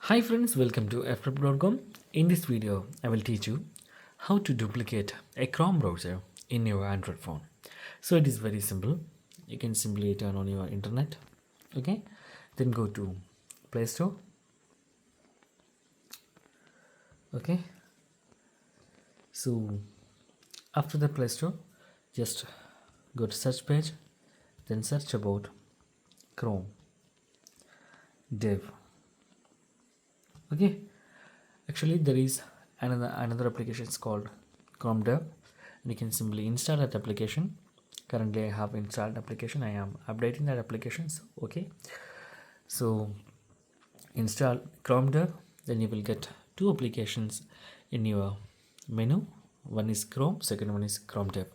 Hi friends, welcome to Ftopreview.com. In this video, I will teach you how to duplicate a Chrome browser in your Android phone. So it is very simple. You can simply turn on your internet, okay? Then go to Play Store, okay? So after the Play Store, just go to search page, then search about Chrome Dev, okay? Actually, there is another application called Chrome Dev, and you can simply install that application. Currently, I have installed application. I am updating that applications. Okay, so install Chrome Dev. Then you will get two applications in your menu. One is Chrome. Second one is Chrome Dev.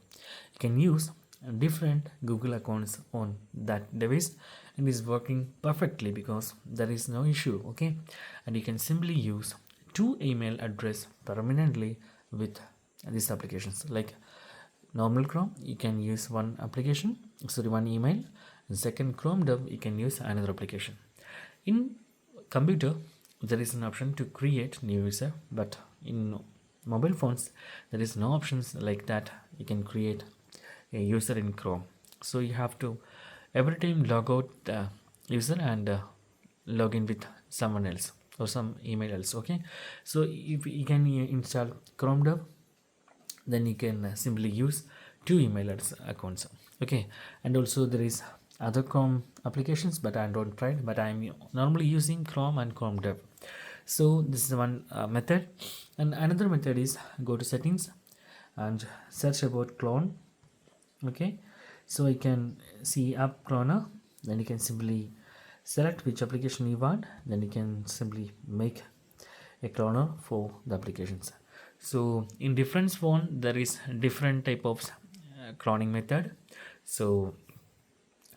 You can use different Google accounts on that device, and is working perfectly because there is no issue. Okay, and you can simply use two email address permanently with these applications. Like normal Chrome, you can use one application, one email. And second, Chrome Dev, you can use another application. In computer, there is an option to create new user, but in mobile phones there is no options like that. You can create a user in Chrome, so you have to every time log out the user and log in with someone else or some email else. Okay, so if you can install Chrome Dev, then you can simply use two email accounts. Okay, and also there is other Chrome applications, but I don't try it, but I'm normally using Chrome and Chrome Dev. So this is one method, and another method is go to settings and search about clone. Okay, so you can see app cloner, then you can simply select which application you want, then you can simply make a cloner for the applications. So in different phone there is different type of cloning method. So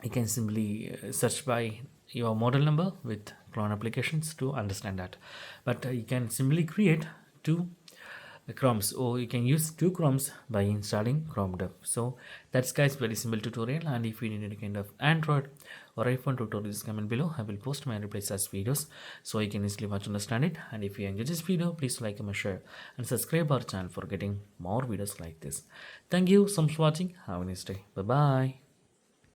you can simply search by your model number with clone applications to understand that, but you can simply create two chromes, or you can use two chromes by installing Chrome Dev. So that's guys very simple tutorial, and if you need any kind of Android or iPhone tutorials, comment below. I will post my replies as videos so you can easily watch and understand it. And if you enjoy this video, please like, comment, share and subscribe our channel for getting more videos like this. Thank you so much for watching. Have a nice day. Bye bye.